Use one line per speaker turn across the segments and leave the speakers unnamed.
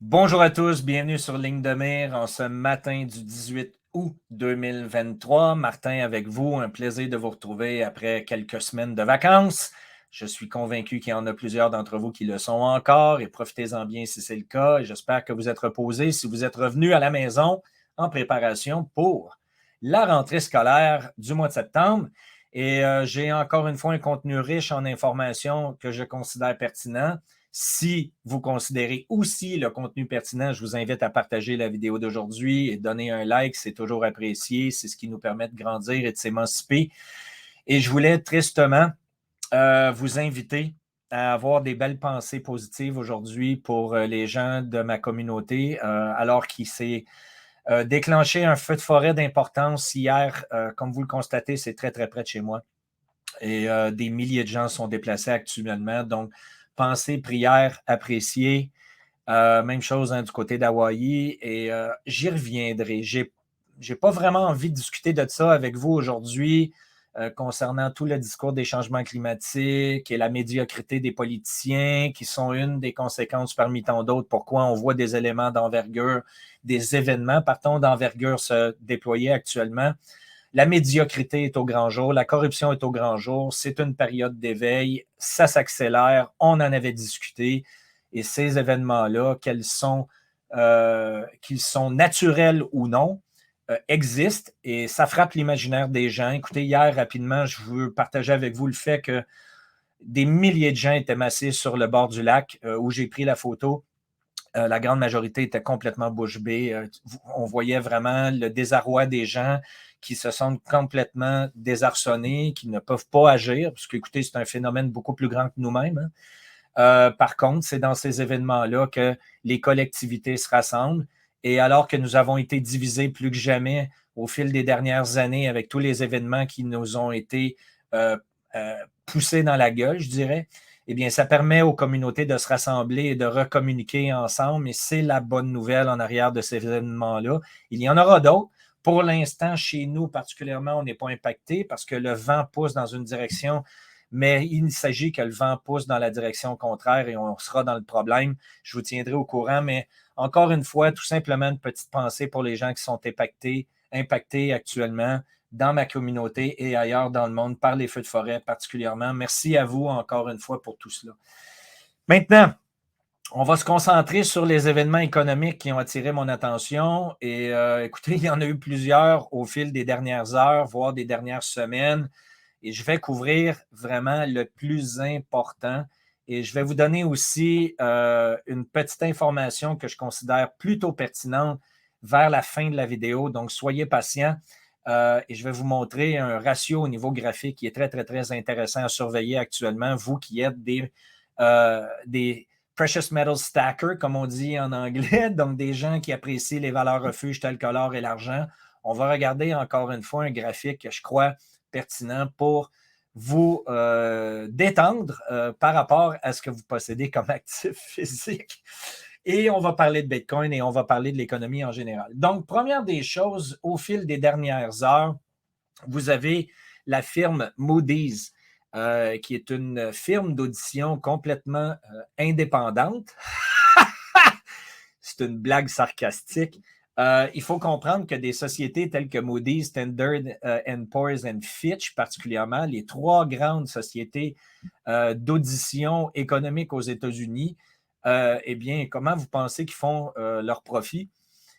Bonjour à tous, bienvenue sur Ligne de mire en ce matin du 18 août 2023. Martin avec vous, un plaisir de vous retrouver après quelques semaines de vacances. Je suis convaincu qu'il y en a plusieurs d'entre vous qui le sont encore et profitez-en bien si c'est le cas. Et j'espère que vous êtes reposés si vous êtes revenus à la maison en préparation pour la rentrée scolaire du mois de septembre. Et j'ai encore une fois un contenu riche en informations que je considère pertinent. Si vous considérez aussi le contenu pertinent, je vous invite à partager la vidéo d'aujourd'hui et donner un like, c'est toujours apprécié, c'est ce qui nous permet de grandir et de s'émanciper. Et je voulais tristement vous inviter à avoir des belles pensées positives aujourd'hui pour les gens de ma communauté, alors qu'il s'est déclenché un feu de forêt d'importance hier. Comme vous le constatez, c'est très, très près de chez moi. Et des milliers de gens sont déplacés actuellement. Donc, pensées, prières appréciées. Même chose du côté d'Hawaï. Et j'y reviendrai. J'ai pas vraiment envie de discuter de ça avec vous aujourd'hui concernant tout le discours des changements climatiques et la médiocrité des politiciens, qui sont une des conséquences parmi tant d'autres. Pourquoi on voit des éléments d'envergure, des événements, partons d'envergure se déployer actuellement. La médiocrité est au grand jour, la corruption est au grand jour, c'est une période d'éveil, ça s'accélère, on en avait discuté, et ces événements-là, qu'ils sont naturels ou non, existent, et ça frappe l'imaginaire des gens. Écoutez, hier, rapidement, je veux partager avec vous le fait que des milliers de gens étaient massés sur le bord du lac où j'ai pris la photo. La grande majorité était complètement bouche bée. On voyait vraiment le désarroi des gens qui se sentent complètement désarçonnés, qui ne peuvent pas agir, parce qu'écoutez, c'est un phénomène beaucoup plus grand que nous-mêmes. Hein. Par contre, c'est dans ces événements-là que les collectivités se rassemblent. Et alors que nous avons été divisés plus que jamais au fil des dernières années avec tous les événements qui nous ont été euh, poussés dans la gueule, je dirais, eh bien, ça permet aux communautés de se rassembler et de recommuniquer ensemble. Et c'est la bonne nouvelle en arrière de ces événements-là. Il y en aura d'autres. Pour l'instant, chez nous, particulièrement, on n'est pas impacté parce que le vent pousse dans une direction, mais il s'agit que le vent pousse dans la direction contraire et on sera dans le problème. Je vous tiendrai au courant, mais encore une fois, tout simplement une petite pensée pour les gens qui sont impactés actuellement dans ma communauté et ailleurs dans le monde par les feux de forêt particulièrement. Merci à vous encore une fois pour tout cela. Maintenant, on va se concentrer sur les événements économiques qui ont attiré mon attention. Et écoutez, il y en a eu plusieurs au fil des dernières heures, voire des dernières semaines. Et je vais couvrir vraiment le plus important. Et je vais vous donner aussi une petite information que je considère plutôt pertinente vers la fin de la vidéo. Donc, soyez patients. Et je vais vous montrer un ratio au niveau graphique qui est très, très, très intéressant à surveiller actuellement. Vous qui êtes des precious metal stackers, comme on dit en anglais, donc des gens qui apprécient les valeurs refuges telles que l'or et l'argent. On va regarder encore une fois un graphique que je crois pertinent pour vous détendre par rapport à ce que vous possédez comme actif physique. Et on va parler de Bitcoin et on va parler de l'économie en général. Donc, première des choses, au fil des dernières heures, vous avez la firme Moody's, qui est une firme d'audition complètement indépendante. C'est une blague sarcastique. Il faut comprendre que des sociétés telles que Moody's, Standard Poor's et Fitch, particulièrement, les trois grandes sociétés d'audition économique aux États-Unis, eh bien, comment vous pensez qu'ils font leur profit?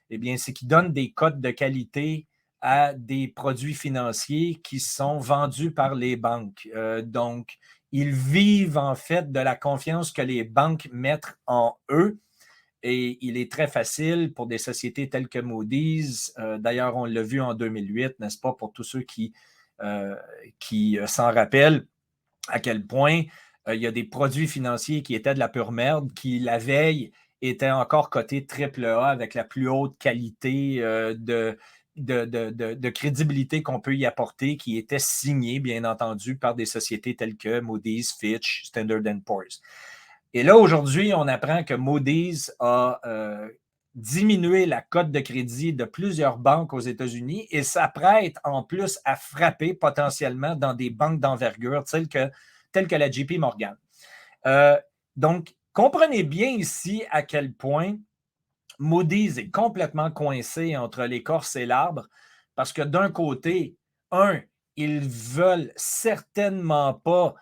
Eh bien, c'est qu'ils donnent des cotes de qualité à des produits financiers qui sont vendus par les banques. Donc, ils vivent en fait de la confiance que les banques mettent en eux. Et il est très facile pour des sociétés telles que Moody's. D'ailleurs, on l'a vu en 2008, n'est-ce pas, pour tous ceux qui s'en rappellent, à quel point il y a des produits financiers qui étaient de la pure merde, qui la veille étaient encore cotés AAA avec la plus haute qualité de crédibilité qu'on peut y apporter, qui étaient signés, bien entendu, par des sociétés telles que Moody's, Fitch, Standard Poor's. Et là, aujourd'hui, on apprend que Moody's a diminué la cote de crédit de plusieurs banques aux États-Unis et s'apprête en plus à frapper potentiellement dans des banques d'envergure telles que la JP Morgan. Donc, comprenez bien ici à quel point Moody's est complètement coincé entre l'écorce et l'arbre parce que d'un côté, ils veulent certainement pas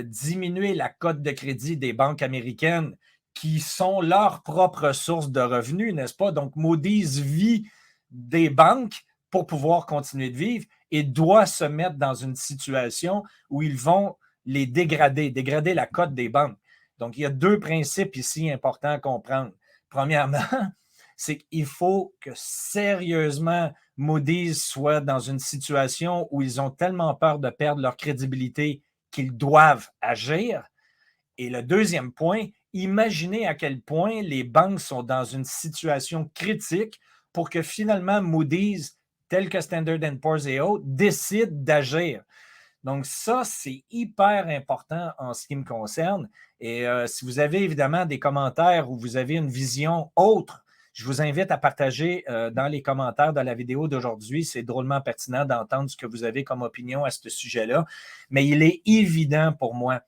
diminuer la cote de crédit des banques américaines qui sont leur propre source de revenus, n'est-ce pas? Donc, Moody's vit des banques pour pouvoir continuer de vivre et doit se mettre dans une situation où ils vont les dégrader la cote des banques. Donc, il y a deux principes ici importants à comprendre. Premièrement, c'est qu'il faut que sérieusement Moody's soit dans une situation où ils ont tellement peur de perdre leur crédibilité qu'ils doivent agir. Et le deuxième point, imaginez à quel point les banques sont dans une situation critique pour que finalement Moody's, tel que Standard & Poor's et autres, décident d'agir. Donc ça, c'est hyper important en ce qui me concerne. Et si vous avez évidemment des commentaires ou vous avez une vision autre, je vous invite à partager dans les commentaires de la vidéo d'aujourd'hui. C'est drôlement pertinent d'entendre ce que vous avez comme opinion à ce sujet-là. Mais il est évident pour moi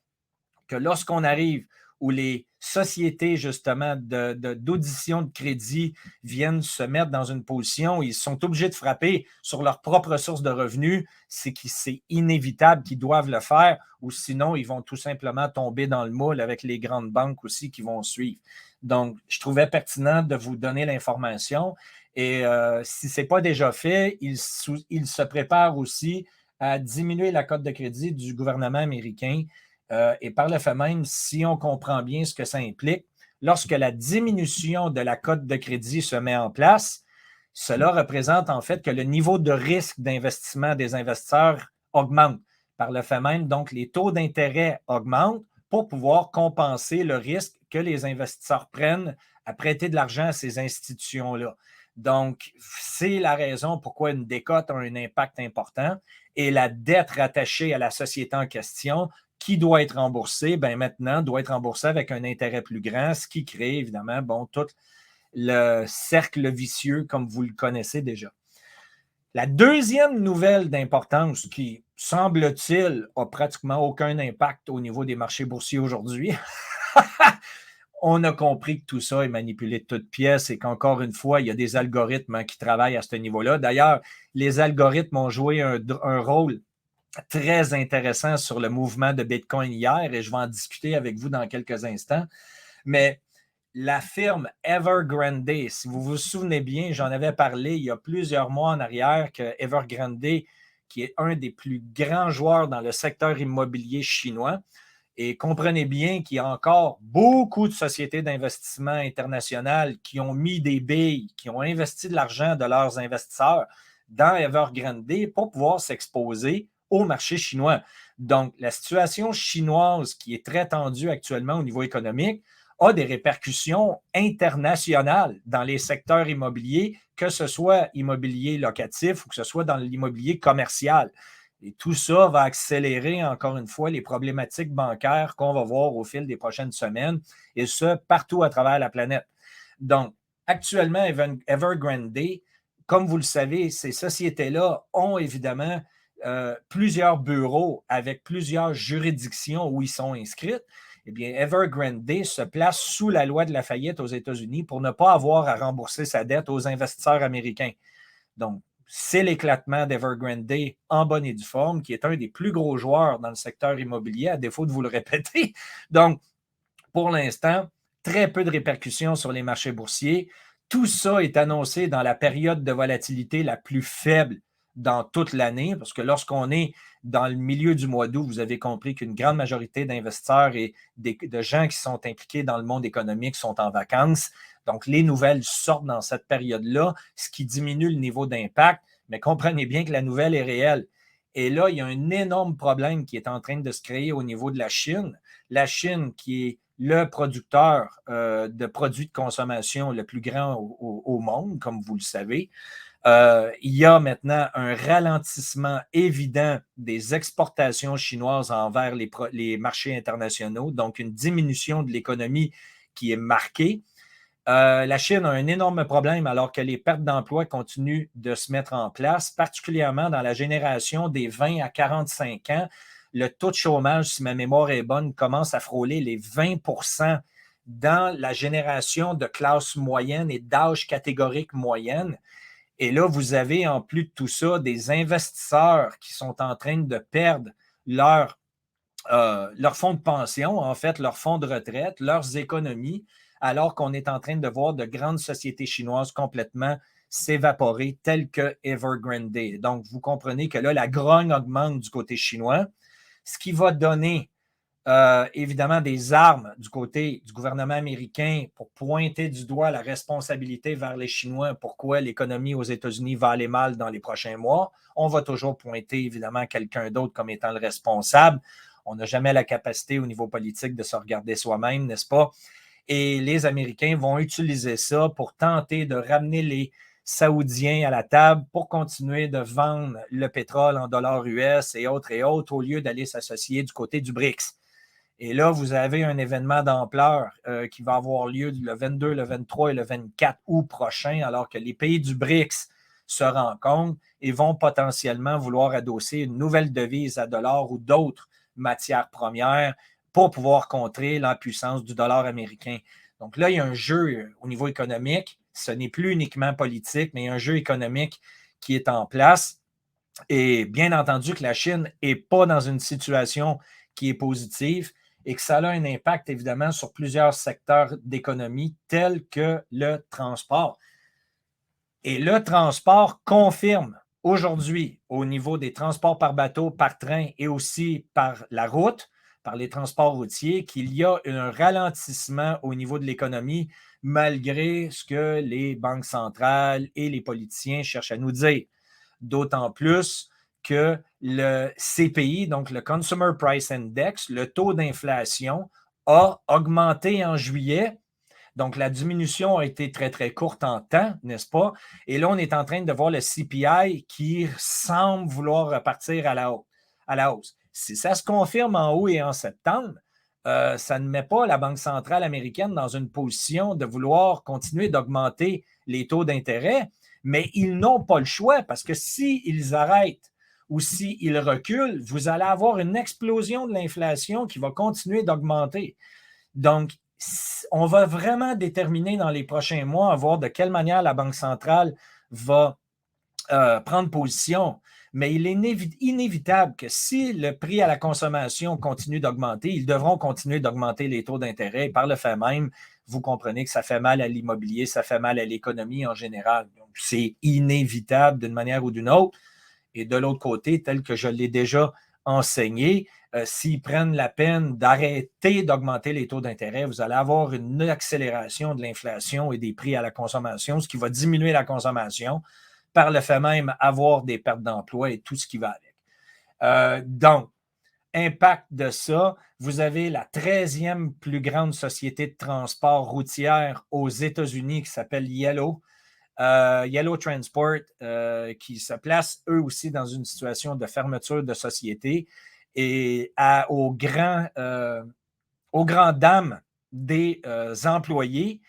que lorsqu'on arrive où les sociétés, justement, d'audition de crédit viennent se mettre dans une position où ils sont obligés de frapper sur leur propre source de revenus, c'est inévitable qu'ils doivent le faire, ou sinon, ils vont tout simplement tomber dans le moule avec les grandes banques aussi qui vont suivre. Donc, je trouvais pertinent de vous donner l'information. Et si ce n'est pas déjà fait, il se prépare aussi à diminuer la cote de crédit du gouvernement américain. Et par le fait même, si on comprend bien ce que ça implique, lorsque la diminution de la cote de crédit se met en place, cela représente en fait que le niveau de risque d'investissement des investisseurs augmente. Par le fait même, donc, les taux d'intérêt augmentent pour pouvoir compenser le risque que les investisseurs prennent à prêter de l'argent à ces institutions-là. Donc, c'est la raison pourquoi une décote a un impact important et la dette rattachée à la société en question qui doit être remboursé, bien maintenant, doit être remboursé avec un intérêt plus grand, ce qui crée évidemment tout le cercle vicieux comme vous le connaissez déjà. La deuxième nouvelle d'importance qui, semble-t-il, n'a pratiquement aucun impact au niveau des marchés boursiers aujourd'hui, on a compris que tout ça est manipulé de toutes pièces et qu'encore une fois, il y a des algorithmes qui travaillent à ce niveau-là. D'ailleurs, les algorithmes ont joué un rôle très intéressant sur le mouvement de Bitcoin hier et je vais en discuter avec vous dans quelques instants. Mais la firme Evergrande, si vous vous souvenez bien, j'en avais parlé il y a plusieurs mois en arrière que Evergrande, qui est un des plus grands joueurs dans le secteur immobilier chinois, et comprenez bien qu'il y a encore beaucoup de sociétés d'investissement internationales qui ont mis des billes, qui ont investi de l'argent de leurs investisseurs dans Evergrande pour pouvoir s'exposer au marché chinois. Donc, la situation chinoise qui est très tendue actuellement au niveau économique a des répercussions internationales dans les secteurs immobiliers, que ce soit immobilier locatif ou que ce soit dans l'immobilier commercial. Et tout ça va accélérer, encore une fois, les problématiques bancaires qu'on va voir au fil des prochaines semaines, et ce, partout à travers la planète. Donc, actuellement, Evergrande, comme vous le savez, ces sociétés-là ont évidemment plusieurs bureaux avec plusieurs juridictions où ils sont inscrits. Eh bien, Evergrande se place sous la loi de la faillite aux États-Unis pour ne pas avoir à rembourser sa dette aux investisseurs américains. Donc, c'est l'éclatement d'Evergrande en bonne et due forme, qui est un des plus gros joueurs dans le secteur immobilier, à défaut de vous le répéter. Donc, pour l'instant, très peu de répercussions sur les marchés boursiers. Tout ça est annoncé dans la période de volatilité la plus faible dans toute l'année, parce que lorsqu'on est dans le milieu du mois d'août, vous avez compris qu'une grande majorité d'investisseurs et de gens qui sont impliqués dans le monde économique sont en vacances. Donc, les nouvelles sortent dans cette période-là, ce qui diminue le niveau d'impact, mais comprenez bien que la nouvelle est réelle. Et là, il y a un énorme problème qui est en train de se créer au niveau de la Chine. La Chine, qui est le producteur de produits de consommation le plus grand au monde, comme vous le savez, il y a maintenant un ralentissement évident des exportations chinoises envers les marchés internationaux, donc une diminution de l'économie qui est marquée. La Chine a un énorme problème alors que les pertes d'emplois continuent de se mettre en place, particulièrement dans la génération des 20 à 45 ans. Le taux de chômage, si ma mémoire est bonne, commence à frôler les 20 % dans la génération de classe moyenne et d'âge catégorique moyenne. Et là, vous avez en plus de tout ça des investisseurs qui sont en train de perdre leur fonds de pension, en fait, leur fonds de retraite, leurs économies, alors qu'on est en train de voir de grandes sociétés chinoises complètement s'évaporer, telles que Evergrande. Donc, vous comprenez que là, la grogne augmente du côté chinois, ce qui va donner évidemment des armes du côté du gouvernement américain pour pointer du doigt la responsabilité vers les Chinois, pourquoi l'économie aux États-Unis va aller mal dans les prochains mois. On va toujours pointer évidemment quelqu'un d'autre comme étant le responsable. On n'a jamais la capacité au niveau politique de se regarder soi-même, n'est-ce pas? Et les Américains vont utiliser ça pour tenter de ramener les Saoudiens à la table pour continuer de vendre le pétrole en dollars US et autres, au lieu d'aller s'associer du côté du BRICS. Et là, vous avez un événement d'ampleur qui va avoir lieu le 22, le 23 et le 24 août prochain, alors que les pays du BRICS se rencontrent et vont potentiellement vouloir adosser une nouvelle devise à dollar ou d'autres matières premières pour pouvoir contrer la puissance du dollar américain. Donc là, il y a un jeu au niveau économique. Ce n'est plus uniquement politique, mais il y a un jeu économique qui est en place. Et bien entendu que la Chine n'est pas dans une situation qui est positive et que ça a un impact évidemment sur plusieurs secteurs d'économie tels que le transport. Et le transport confirme aujourd'hui au niveau des transports par bateau, par train et aussi par la route, par les transports routiers, qu'il y a un ralentissement au niveau de l'économie malgré ce que les banques centrales et les politiciens cherchent à nous dire. D'autant plus que le CPI, donc le Consumer Price Index, le taux d'inflation, a augmenté en juillet. Donc, la diminution a été très, très courte en temps, n'est-ce pas? Et là, on est en train de voir le CPI qui semble vouloir repartir à la hausse. Si ça se confirme en août et en septembre, ça ne met pas la Banque centrale américaine dans une position de vouloir continuer d'augmenter les taux d'intérêt, mais ils n'ont pas le choix parce que s'ils arrêtent ou s'ils reculent, vous allez avoir une explosion de l'inflation qui va continuer d'augmenter. Donc, on va vraiment déterminer dans les prochains mois à voir de quelle manière la Banque centrale va prendre position. Mais il est inévitable que si le prix à la consommation continue d'augmenter, ils devront continuer d'augmenter les taux d'intérêt. Et par le fait même, vous comprenez que ça fait mal à l'immobilier, ça fait mal à l'économie en général. Donc, c'est inévitable d'une manière ou d'une autre. Et de l'autre côté, tel que je l'ai déjà enseigné, s'ils prennent la peine d'arrêter d'augmenter les taux d'intérêt, vous allez avoir une accélération de l'inflation et des prix à la consommation, ce qui va diminuer la consommation, par le fait même avoir des pertes d'emploi et tout ce qui va avec. Donc, impact de ça, vous avez la 13e plus grande société de transport routière aux États-Unis qui s'appelle Yellow. Yellow Transport, qui se place eux aussi dans une situation de fermeture de société et aux grandes dames des employés.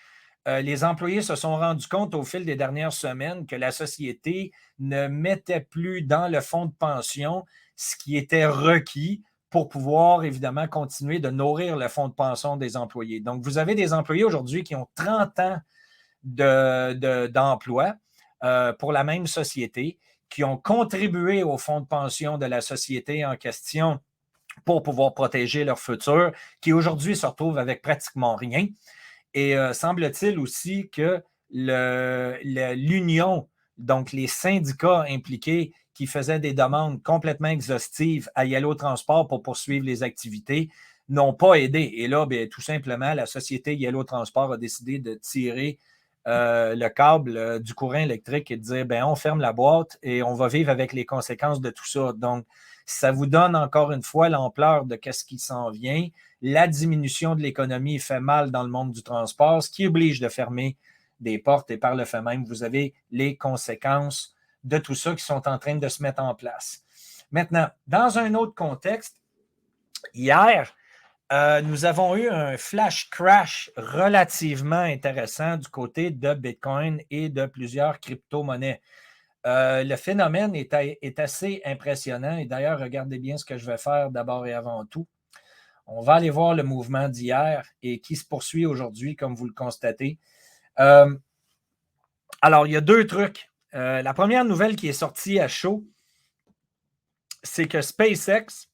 Les employés se sont rendus compte au fil des dernières semaines que la société ne mettait plus dans le fonds de pension ce qui était requis pour pouvoir évidemment continuer de nourrir le fonds de pension des employés. Donc, vous avez des employés aujourd'hui qui ont 30 ans d'emploi pour la même société, qui ont contribué au fonds de pension de la société en question pour pouvoir protéger leur futur, qui aujourd'hui se retrouvent avec pratiquement rien. Et semble-t-il aussi que l'union, donc les syndicats impliqués qui faisaient des demandes complètement exhaustives à Yellow Transport pour poursuivre les activités, n'ont pas aidé. Et là, bien, tout simplement, la société Yellow Transport a décidé de tirer le câble du courant électrique et de dire, bien, on ferme la boîte et on va vivre avec les conséquences de tout ça. Donc, ça vous donne encore une fois l'ampleur de ce qui s'en vient. La diminution de l'économie fait mal dans le monde du transport, ce qui oblige de fermer des portes et par le fait même, vous avez les conséquences de tout ça qui sont en train de se mettre en place. Maintenant, dans un autre contexte, hier, nous avons eu un flash crash relativement intéressant du côté de Bitcoin et de plusieurs crypto-monnaies. Le phénomène est assez impressionnant et d'ailleurs, regardez bien ce que je vais faire d'abord et avant tout. On va aller voir le mouvement d'hier et qui se poursuit aujourd'hui, comme vous le constatez. Alors, il y a deux trucs. La première nouvelle qui est sortie à chaud, c'est que SpaceX,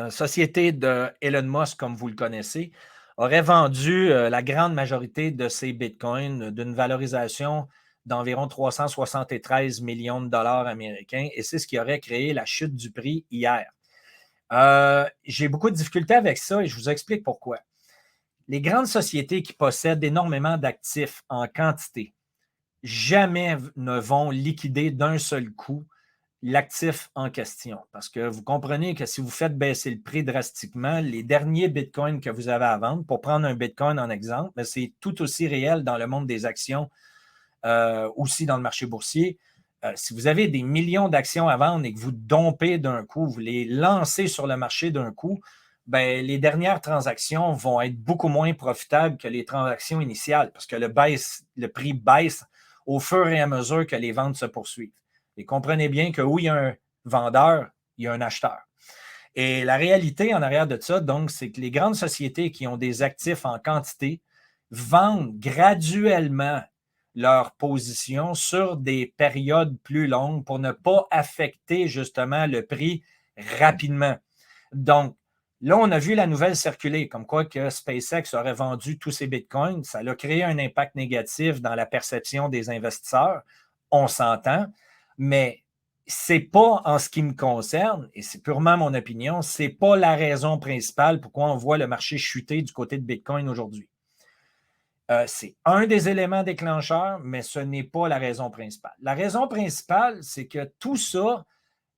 société de Elon Musk, comme vous le connaissez, aurait vendu la grande majorité de ses bitcoins d'une valorisation d'environ 373 millions de dollars américains, et c'est ce qui aurait créé la chute du prix hier. J'ai beaucoup de difficultés avec ça et je vous explique pourquoi. Les grandes sociétés qui possèdent énormément d'actifs en quantité jamais ne vont liquider d'un seul coup l'actif en question. Parce que vous comprenez que si vous faites baisser le prix drastiquement, les derniers bitcoins que vous avez à vendre, pour prendre un bitcoin en exemple, c'est tout aussi réel dans le monde des actions, aussi dans le marché boursier. Si vous avez des millions d'actions à vendre et que vous dompez d'un coup, vous les lancez sur le marché d'un coup, ben, les dernières transactions vont être beaucoup moins profitables que les transactions initiales parce que le prix baisse au fur et à mesure que les ventes se poursuivent. Et comprenez bien que où il y a un vendeur, il y a un acheteur. Et la réalité en arrière de ça, donc, c'est que les grandes sociétés qui ont des actifs en quantité vendent graduellement leur position sur des périodes plus longues pour ne pas affecter justement le prix rapidement. Donc, là, on a vu la nouvelle circuler, comme quoi que SpaceX aurait vendu tous ses bitcoins. Ça a créé un impact négatif dans la perception des investisseurs. On s'entend, mais c'est pas, en ce qui me concerne, et c'est purement mon opinion, c'est pas la raison principale pourquoi on voit le marché chuter du côté de Bitcoin aujourd'hui. C'est un des éléments déclencheurs, mais ce n'est pas la raison principale. La raison principale, c'est que tout ça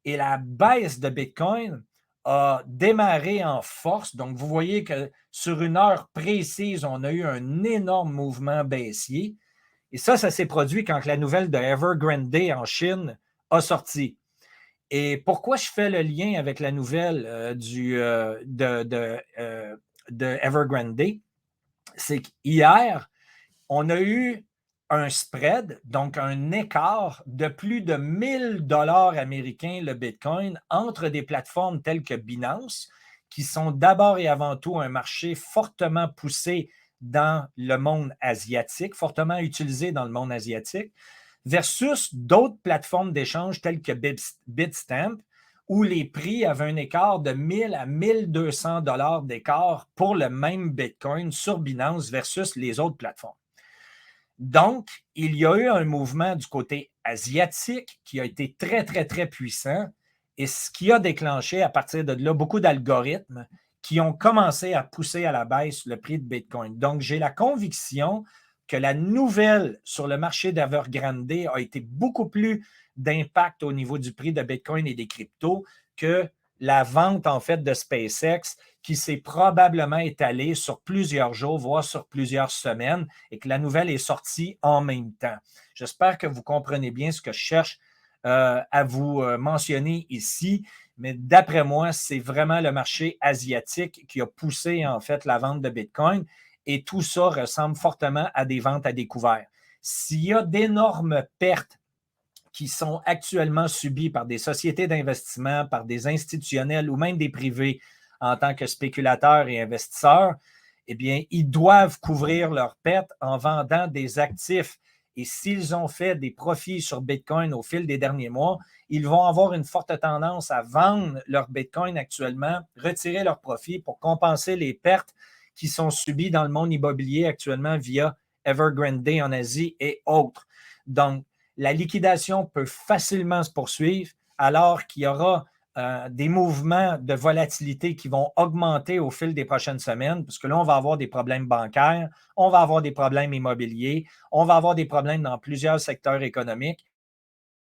et la baisse de Bitcoin a démarré en force. Donc, vous voyez que sur une heure précise, on a eu un énorme mouvement baissier. Et ça s'est produit quand la nouvelle de Evergrande en Chine a sorti. Et pourquoi je fais le lien avec la nouvelle de Evergrande? C'est qu'hier, on a eu un spread, donc un écart de plus de 1000 dollars américains le Bitcoin entre des plateformes telles que Binance, qui sont d'abord et avant tout un marché fortement poussé dans le monde asiatique, fortement utilisé dans le monde asiatique, versus d'autres plateformes d'échange telles que Bitstamp, où les prix avaient un écart de 1000 à 1200 dollars d'écart pour le même Bitcoin sur Binance versus les autres plateformes. Donc, il y a eu un mouvement du côté asiatique qui a été très, très, très puissant et ce qui a déclenché à partir de là beaucoup d'algorithmes qui ont commencé à pousser à la baisse le prix de Bitcoin. Donc, j'ai la conviction que la nouvelle sur le marché d'Evergrande a été beaucoup plus d'impact au niveau du prix de Bitcoin et des cryptos que la vente, en fait, de SpaceX qui s'est probablement étalée sur plusieurs jours, voire sur plusieurs semaines, et que la nouvelle est sortie en même temps. J'espère que vous comprenez bien ce que je cherche à vous mentionner ici, mais d'après moi, c'est vraiment le marché asiatique qui a poussé, en fait, la vente de Bitcoin, et tout ça ressemble fortement à des ventes à découvert. S'il y a d'énormes pertes qui sont actuellement subis par des sociétés d'investissement, par des institutionnels ou même des privés en tant que spéculateurs et investisseurs, eh bien, ils doivent couvrir leurs pertes en vendant des actifs. Et s'ils ont fait des profits sur Bitcoin au fil des derniers mois, ils vont avoir une forte tendance à vendre leur Bitcoin actuellement, retirer leurs profits pour compenser les pertes qui sont subies dans le monde immobilier actuellement via Evergrande en Asie et autres. Donc, la liquidation peut facilement se poursuivre alors qu'il y aura des mouvements de volatilité qui vont augmenter au fil des prochaines semaines, parce que là, on va avoir des problèmes bancaires, on va avoir des problèmes immobiliers, on va avoir des problèmes dans plusieurs secteurs économiques,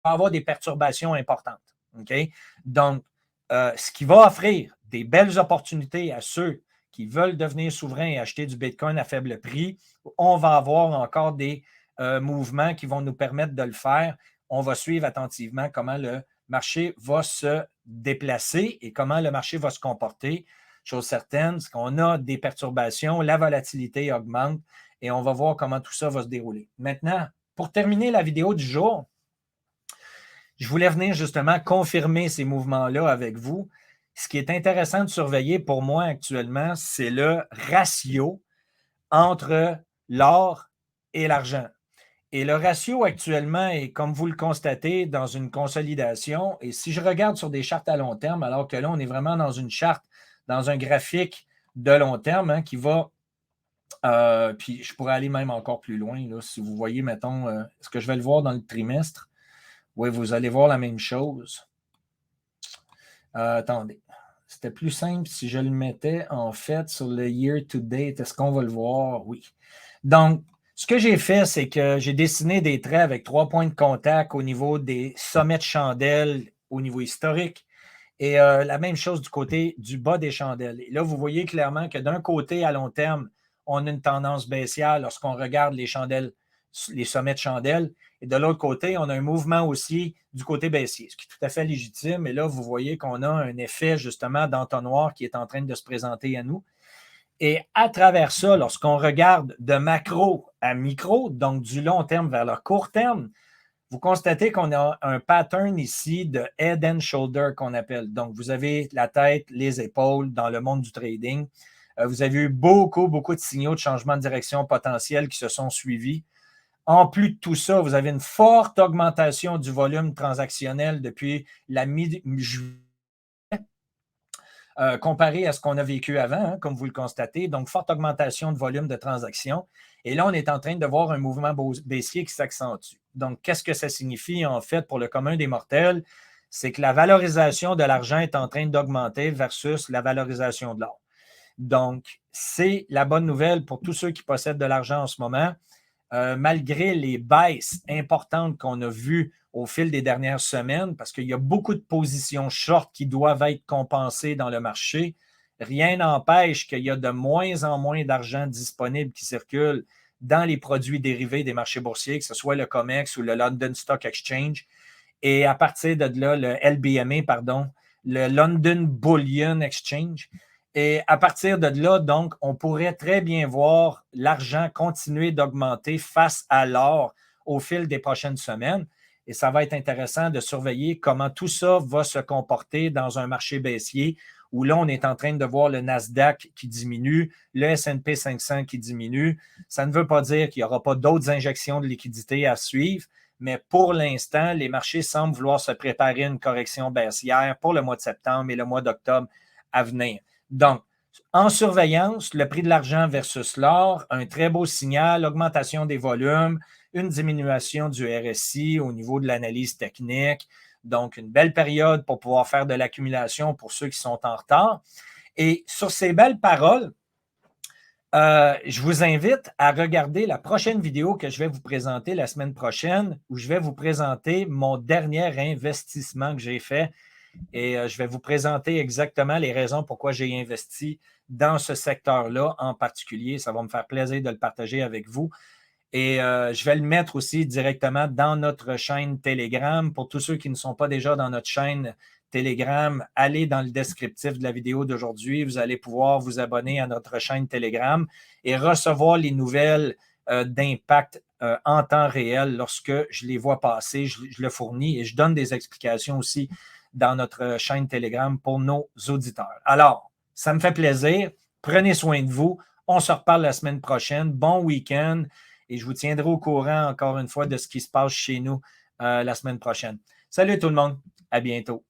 on va avoir des perturbations importantes. Okay? Donc, ce qui va offrir des belles opportunités à ceux qui veulent devenir souverains et acheter du Bitcoin à faible prix, on va avoir encore des mouvements qui vont nous permettre de le faire. On va suivre attentivement comment le marché va se déplacer et comment le marché va se comporter. Chose certaine, c'est qu'on a des perturbations, la volatilité augmente et on va voir comment tout ça va se dérouler. Maintenant, pour terminer la vidéo du jour, je voulais venir justement confirmer ces mouvements-là avec vous. ce qui est intéressant de surveiller pour moi actuellement, c'est le ratio entre l'or et l'argent. Et le ratio actuellement est, comme vous le constatez, dans une consolidation. Et si je regarde sur des chartes à long terme, alors que là, on est vraiment dans une charte, dans un graphique de long terme qui va, puis je pourrais aller même encore plus loin, là, si vous voyez, mettons, est-ce que je vais le voir dans le trimestre? Oui, vous allez voir la même chose. Attendez. C'était plus simple si je le mettais en fait sur le year to date. Est-ce qu'on va le voir? Oui. Donc, ce que j'ai fait, c'est que j'ai dessiné des traits avec 3 points de contact au niveau des sommets de chandelles au niveau historique et la même chose du côté du bas des chandelles. Et là, vous voyez clairement que d'un côté, à long terme, on a une tendance baissière lorsqu'on regarde les chandelles, les sommets de chandelles. Et de l'autre côté, on a un mouvement aussi du côté baissier, ce qui est tout à fait légitime. Et là, vous voyez qu'on a un effet justement d'entonnoir qui est en train de se présenter à nous. Et à travers ça, lorsqu'on regarde de macro à micro, donc du long terme vers le court terme, vous constatez qu'on a un pattern ici de head and shoulder qu'on appelle. Donc, vous avez la tête, les épaules dans le monde du trading. Vous avez eu beaucoup de signaux de changement de direction potentiel qui se sont suivis. En plus de tout ça, vous avez une forte augmentation du volume transactionnel depuis la mi-juillet comparé à ce qu'on a vécu avant, comme vous le constatez. Donc, forte augmentation de volume de transactions. Et là, on est en train de voir un mouvement baissier qui s'accentue. Donc, qu'est-ce que ça signifie en fait pour le commun des mortels? C'est que la valorisation de l'argent est en train d'augmenter versus la valorisation de l'or. Donc, c'est la bonne nouvelle pour tous ceux qui possèdent de l'argent en ce moment. Malgré les baisses importantes qu'on a vues au fil des dernières semaines, parce qu'il y a beaucoup de positions short qui doivent être compensées dans le marché, rien n'empêche qu'il y a de moins en moins d'argent disponible qui circule dans les produits dérivés des marchés boursiers, que ce soit le COMEX ou le London Stock Exchange. Et à partir de là, le LBMA, pardon, le London Bullion Exchange. Et à partir de là, donc, on pourrait très bien voir l'argent continuer d'augmenter face à l'or au fil des prochaines semaines. Et ça va être intéressant de surveiller comment tout ça va se comporter dans un marché baissier où là, on est en train de voir le Nasdaq qui diminue, le S&P 500 qui diminue. Ça ne veut pas dire qu'il n'y aura pas d'autres injections de liquidités à suivre, mais pour l'instant, les marchés semblent vouloir se préparer à une correction baissière pour le mois de septembre et le mois d'octobre à venir. Donc, en surveillance, le prix de l'argent versus l'or, un très beau signal, augmentation des volumes, une diminution du RSI au niveau de l'analyse technique. Donc, une belle période pour pouvoir faire de l'accumulation pour ceux qui sont en retard. Et sur ces belles paroles, je vous invite à regarder la prochaine vidéo que je vais vous présenter la semaine prochaine, où je vais vous présenter mon dernier investissement que j'ai fait. Et je vais vous présenter exactement les raisons pourquoi j'ai investi dans ce secteur-là en particulier. Ça va me faire plaisir de le partager avec vous. Et je vais le mettre aussi directement dans notre chaîne Telegram. Pour tous ceux qui ne sont pas déjà dans notre chaîne Telegram, allez dans le descriptif de la vidéo d'aujourd'hui. Vous allez pouvoir vous abonner à notre chaîne Telegram et recevoir les nouvelles d'impact en temps réel lorsque je les vois passer. Je le fournis et je donne des explications aussi dans notre chaîne Telegram pour nos auditeurs. Alors, ça me fait plaisir. Prenez soin de vous. On se reparle la semaine prochaine. Bon week-end. Et je vous tiendrai au courant encore une fois de ce qui se passe chez nous la semaine prochaine. Salut tout le monde. À bientôt.